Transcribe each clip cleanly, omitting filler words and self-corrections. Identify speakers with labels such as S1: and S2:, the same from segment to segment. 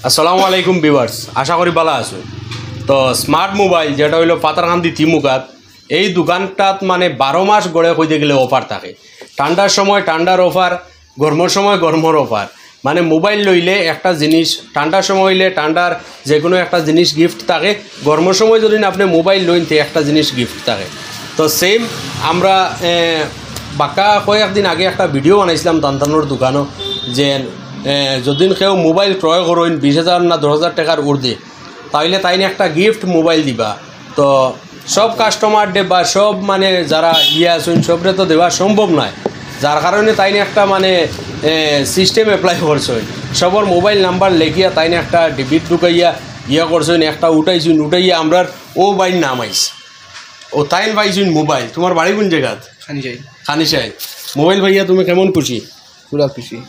S1: আসসালামু আলাইকুম ভিউয়ার্স, আশা করি ভালো আছো। তো স্মার্ট মোবাইল যেটা হইলো পাতারকান্দি তিমুকাত, এই দোকানটাত মানে 12 মাস গড়ে কইতে গেলে অফার থাকে। ঠান্ডার সময় ঠান্ডার অফার, গরমের সময় গরমের অফার। মানে মোবাইল লইলে একটা জিনিস, ঠান্ডার সময় হইলে ঠান্ডার যে কোনো একটা জিনিস গিফট থাকে, গরমের সময় যদি আপনি মোবাইল লইতে একটা জিনিস গিফট থাকে। তো সেম আমরা বাক্কা কয়েকদিন আগে একটা ভিডিও বানাইছিলাম তান্তানোর দোকানও, যে যদি কেউ মোবাইল ক্রয় করেন 20,000 না 10,000 টাকার ঊর্ধ্বে, তাইলে তাইনে একটা গিফট মোবাইল দিবা। তো সব কাস্টমারদের বা সব মানে যারা আছেন সবরে তো দেওয়া সম্ভব নয়, যার কারণে তাইনে একটা মানে সিস্টেম অ্যাপ্লাই করছেন। সবর মোবাইল নাম্বার লেখিয়া তাইনে একটা ডেবিট ঢুকাইয়া করছেন, একটা উঠাইয়া আমরার ও বাইন নাম আইস ও তাইন পাইছুন মোবাইল। তোমার বাড়ি কোন জায়গাত? খানিসাই। মোবাইল ভাইয়া তুমি কেমন খুশি?
S2: পুরা খুশি।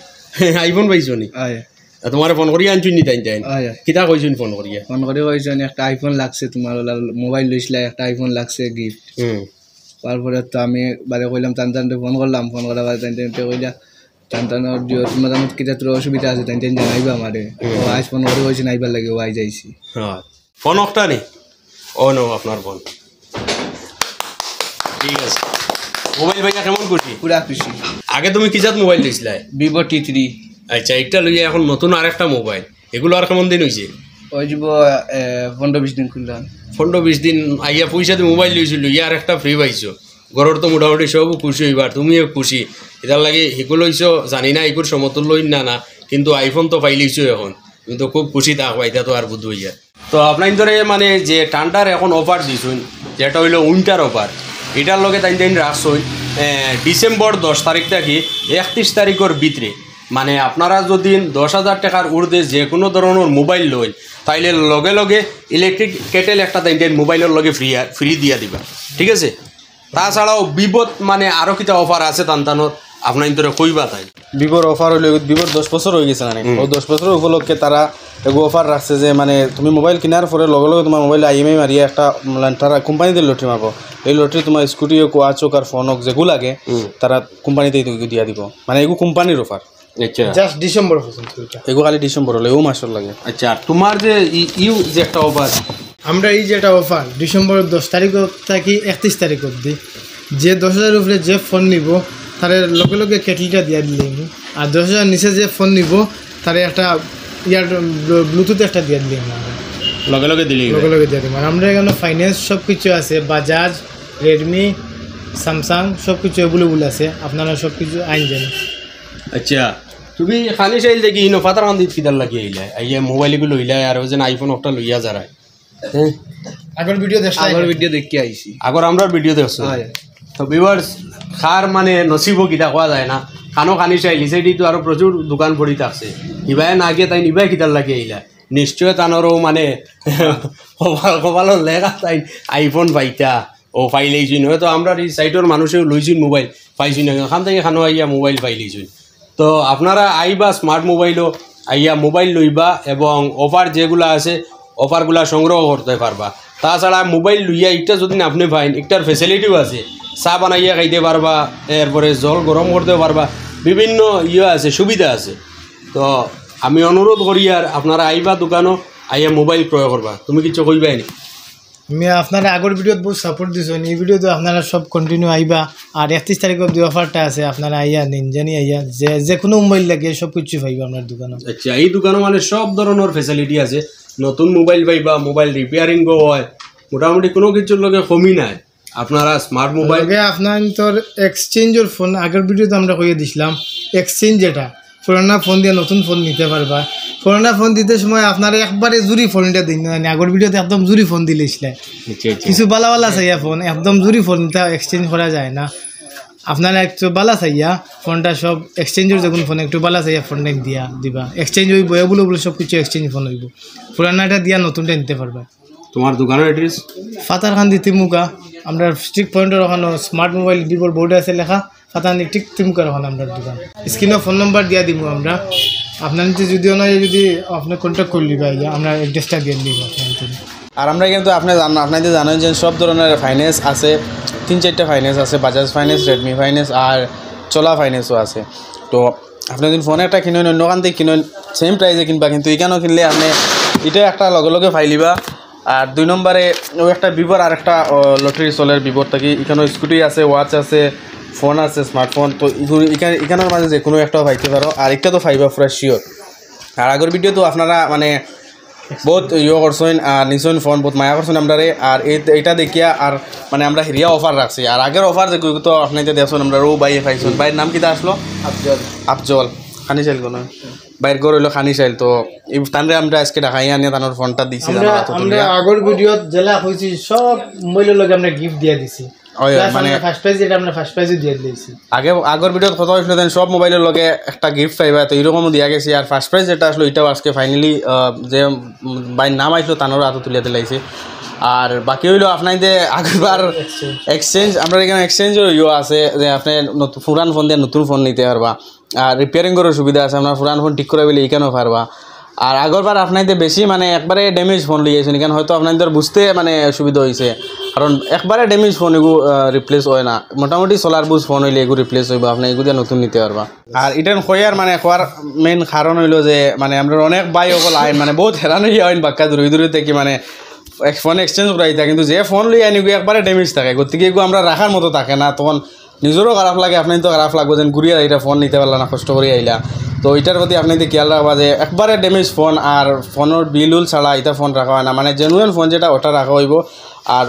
S1: আইফোন পাইছো নি? তোমার ফোন করিয়া আনছুন নি? তাই তাই কিতা কইছুন ফোন করিয়া?
S2: ফোন করে কইছেন একটা আইফোন লাগছে, তোমার মোবাইল লইছিলা, একটা আইফোন লাগছে গিফট। তারপরে তো আমি বারে কইলাম টানটানতে ফোন করলাম, ফোন করার বাদে টানটানতে কইলা টানটানোর দিও তোমার জানো কিতা তোর অসুবিধা আছে টানটান জানাইবা আমারে। ও আজ ফোন করে কইছেন আইবার লাগে, ও আই যাইছি।
S1: হ্যাঁ, ফোন একটা নি? ও নো, আপনার ফোন। ঠিক আছে। মোবাইল ভাইয়া কেমন খুশি?
S2: পুরা খুশি।
S1: আগে তুমি কি জাত মোবাইল লইছিলা?
S2: Vivo T3।
S1: আচ্ছা, একটা লইয়া এখন নতুন আরেকটা মোবাইল, এগুলো আর কেমন দিন হয়েছে?
S2: ওই যাব 15-20 দিন খুললাম।
S1: 15-20 দিন আইয়া পয়সা দিয়ে মোবাইল লইছিল, ইয়ার একটা ফ্রি পাইছো। ঘরের তো মোটামুটি সব খুশি হইবার, তুমিও খুশি। এটার লাগে এগুলো লইছো, জানি না এগুলোর সমতুল্য না না, কিন্তু আইফোন তো পাই লইছো এখন, তুমি তো খুব খুশি থাকবা। এটা তো আর বুধ হইয়া। তো আপনার ধরে মানে যে ঠান্ডার এখন অফার দিছুন, যেটা হইলো উইন্টার অফার, এটার লগে তাই রাখছই ডিসেম্বর 10 তারিখ থেকে 31 তারিখের ভিতরে। মানে আপনারা যদি 10,000 টাকার ঊর্ধ্বে যে কোনো ধরনের মোবাইল লইন, তাইলে লগে লগে ইলেকট্রিক কেটেল একটা তাই মোবাইলের লগে ফ্রি দিয়া দিবা, ঠিক আছে? তাছাড়াও বিপদ মানে আরও কিটা অফার আছে টানটানোর, আপনার ধরে কইবা। তাই
S3: ভিভোর অফার হইলে ভিভোর 10 বছর হয়ে গেছে, মানে ও 10 বছর উপলক্ষে তারা এগো অফার রাখছে যে মানে তুমি মোবাইল কেনার পরে লগে লগে তোমার মোবাইল IMI মারিয়া একটা তারা কোম্পানিতে লটারি মারবো। এই লটারি তোমার স্কুটি হোক, ওয়াচ হোক আর ফোন হোক যেগুলো লাগে তারা কোম্পানিতেই দিয়া দিব। মানে এগু কোম্পানির অফার।
S1: আচ্ছা,
S2: জাস্ট ডিসেম্বর পর্যন্ত।
S3: এগু খালি ডিসেম্বর হলে ও মাসের লাগে।
S1: আচ্ছা, তোমার যে যে একটা অফার,
S4: আমরা এই যে একটা অফার ডিসেম্বর 10 তারিখ থেকে 31 তারিখ অবধি, যে 10,000 উপরে যে ফোন নিব তার লগে লগে কেটলিটা দিয়া দিলে, আর 10,000 নিচে যে ফোন নিব তার একটা ইয়ার ব্লুটুথ একটা দিয়া দিলে
S1: লগে লগে দিলে
S4: লগে লগে দিয়া দিব। আমরা এখানে ফাইন্যান্স সব কিছু আছে, বাজাজ, রেডমি, স্যামসাং সব কিছু অ্যাভেলেবল আছে, আপনারা সব কিছু আইন জানেন।
S1: আচ্ছা, তুমি খানি চাইল দেখি ইনো ফাতার কান্দি ফিদার লাগিয়ে আইলাই, আইয়া মোবাইলগুলো লইলাই আর ওই যে আইফোন একটা লইয়া যারায়। হ্যাঁ,
S4: আগের ভিডিও
S2: দেখি আইছি,
S1: আগর আমরা ভিডিও দেখছো। তো ভিউয়ার্স, খার মানে নসিব কিতা কোয়া যায় না, খানো খানি চাইলি সেটি তো আরো প্রচুর দোকান পড়ি থাকছে। ইবাই না গিয়ে তাই নিবাই কিতার লাগিয়ে আইলা, নিশ্চয় তানোরও মানে কপালত লেখা তাই আইফোন পাইতা ও পাইলেইছুন। হয়তো আমরা এই সাইটের মানুষেও লইছুন মোবাইল, পাইছুন না খান থেকে খানো আইয়া মোবাইল পাইলেইছুন। তো আপনারা আইবা স্মার্ট মোবাইলও আইয়া মোবাইল লইবা এবং অফার যেগুলো আছে অফারগুলা সংগ্রহ করতে পারবা। তাছাড়া মোবাইল লইয়া একটা যদি আপনি পাইন, একটার ফেসিলিটিও আছে, চা বানাইয়া খাইতে পারবা, এরপরে জল গরম করতে পারবা, বিভিন্ন আছে, সুবিধা আছে। তো আমি অনুরোধ করি আর আপনারা আইবা দোকানও আইয়া মোবাইল ক্রয় করবা। তুমি কিছু কইবাই নি?
S4: আমি আপনারা আগের ভিডিওত বহুত সাপোর্ট দিছেন, এই ভিডিওতে আপনারা সব কন্টিনিউ আইবা। আর 31 তারিখ অবধি অফারটা আছে, আপনারা আইয়া নিন, জানি আইয়া যে কোনো মোবাইল লাগে সব কিছু পাইবা আপনার দোকানে।
S1: আচ্ছা, এই দোকানে মানে সব ধরনের ফেসিলিটি আছে, নতুন মোবাইল পাইবা, মোবাইল রিপেয়ারিংও হয়, মোটামুটি কোনো কিছুর লগে কমই নাই। আপনারা স্মার্ট মোবাইল
S4: আপনার তোর এক্সচেঞ্জের ফোন আগের ভিডিওতে আমরা কইয়ে দিছিলাম, এক্সচেঞ্জ যেটা পুরানা ফোন দিয়ে নতুন ফোন নিতে পারবা। পুরানা ফোন দিতে সময় আপনারা একবারে জুরি ফোনটা দিন, আগের ভিডিওতে একদম জুরি ফোন দিলেছিলেন। কিছু বালা বালা চাইয়া ফোন, একদম জুরি ফোনটা এক্সচেঞ্জ করা যায় না। আপনারা একটু বালা চাইয়া ফোনটা সব এক্সচেঞ্জের যখন ফোন একটু বালা চাইয়া ফোনটা দিয়া দিবা, এক্সচেঞ্জ হইব, এগুলো বলে সব কিছু এক্সচেঞ্জ ফোন হইব, পুরানাটা দিয়া নতুনটা নিতে পারবা।
S1: তোমার দোকানের অ্যাড্রেস?
S4: ফাতারকান্দি তিমুকা। আমরা স্ট্রিক পয়েন্টের ওখানে স্মার্ট মোবাইল ভিভোর বোর্ডে আছে লেখা ফাতারকান্দি ঠিক তিমুকার ওখানে আমরা দোকান। স্ক্রিনে ফোন নাম্বার দিয়া দিব আমরা, আপনার যদিও না যদি আপনি কন্ট্যাক্ট করলি বা আমরা অ্যাড্রেসটা দিয়ে দিব আপনার।
S3: আর আমরা কিন্তু আপনাদের জানেন যে সব ধরনের ফাইন্যান্স আছে, 3-4টা ফাইন্যান্স আছে, বাজাজ ফাইন্যান্স, রেডমি ফাইন্যান্স আর চলা ফাইন্যান্সও আছে। তো আপনি যদি ফোন একটা কিনেন, অন্য কান থেকে কিনেন, সেম প্রাইসে কিনবা, কিন্তু এখানেও কিনলে আপনি এটা একটা লগে লগে ফাইলিবা। আর 2 নম্বরে ওই একটা ভিভোর আর একটা লটারি চলের ভিভোর থাকি, এখানেও স্কুটি আছে, ওয়াচ আছে, ফোন আছে, স্মার্টফোন। তো এখানের মাঝে যে কোনো একটাও পাইতে পারো। আর একটা তো ফাইবা পুরা শিওর। আর আগের ভিডিও তো আপনারা মানে বহুত করছেন আর নিশ্চয় ফোন বহুত মায়া করছেন আমরা। আর এইটা দেখিয়া আর মানে আমরা হিরিয়া অফার রাখছি। আর আগের অফার যে তো আপনি দেখছেন আমরা রৌ বাইয়ে পাইছেন। বাইয়ের নাম কিটা আসলো? আফজল খানি চাইল কোনো বাইর ঘর হইলো খানি চাইল। তো এই তানরে আমরা আজকে ঢাকাই আনিয়ে তানোর ফোনটা দিছি।
S4: আমরা আগের ভিডিওত জেলা হয়েছি সব মোবাইলের লগে আমরা গিফট দিয়ে দিছি। মানে ফার্স্ট প্রাইজ যেটা আমরা ফার্স্ট প্রাইজও দিয়ে দিয়েছি। আগের
S3: ভিডিওত কথা হয়েছিল দেন সব মোবাইলের লগে একটা গিফট পাইবা, তো এরকমও দিয়া গেছি। আর ফার্স্ট প্রাইজ যেটা আসলো এটাও আজকে ফাইনালি যে বাইর নাম আসলো তানোর হাতে তুলিয়া দিলাইছে। আর বাকি হইলো আপনার যে আগেরবার এক্সচেঞ্জ, আমরা এখানে এক্সচেঞ্জও আছে যে আপনি পুরান ফোন দিয়ে নতুন ফোন নিতে পারবা। আর রিপেয়ারিং করার সুবিধা আছে, আপনার পুরান ফোন ঠিক করে বলে এখানেও পারবা। আর আগরবার আপনাদের বেশি মানে একবারে ড্যামেজ ফোন লিয়েছেন, এখানে হয়তো আপনাদের বুঝতে মানে সুবিধা হয়েছে, কারণ একবারে ড্যামেজ ফোন এগুলো রিপ্লেস হয় না। মোটামুটি সোলার বুস ফোন হইলে এগুলো রিপ্লেস হইব, আপনি এগুলো দিয়ে নতুন নিতে পারবা। আর এটা হইয়ার মানে হওয়ার মেইন কারণ হইলো যে মানে আমরা অনেক বাই অকল আইন মানে বহুত হেরান হইয়া আইন বাক্কা দূরে দূরে থেকে মানে ফোন এক্সচেঞ্জ করাই থাকে, কিন্তু যে ফোন লই আনি একবারে ড্যামেজ থাকে, গতিকে এগুলো আমরা রাখার মতো থাকে না। তখন নিজেরও খারাপ লাগে, আপনি তো খারাপ লাগবে যেন ঘুরিয়ে এটা ফোন নিতে পারলা না, কষ্ট করে আইলা। তো এটার প্রতি আপনি খেয়াল রাখবা যে একবারে ড্যামেজ ফোন আর ফোনের বিল উল ছাড়া এটা ফোন রাখা হয় না, মানে জেনুইন ফোন যেটা ওটা রাখা হইব। আর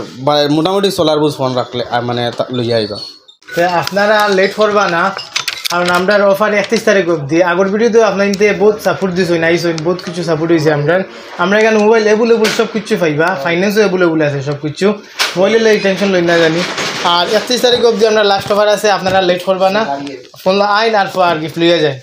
S3: মোটামুটি সোলার বুস ফোন রাখলে মানে লইয়া আইবা।
S4: আপনারা লেট করবা না, কারণ আমরা অফার 31 তারিখ অবধি। আগের ভিডিওতে আপনাদের বহুত সাপোর্ট দিয়েছেন, আইসেন, বহুত কিছু সাপোর্ট হয়েছে। আমরা এখানে মোবাইল এভেলেবল সব কিছু পাইবা, ফাইন্যান্সও এভেলেবল আছে সব কিছু, মোবাইলের লাগে টেনশন লই না জানি। আর 31 তারিখ অবধি আমরা লাস্ট অফার আছে, আপনারা লেট করবা না, ফোন আইন আর গিফট লইয়া যায়।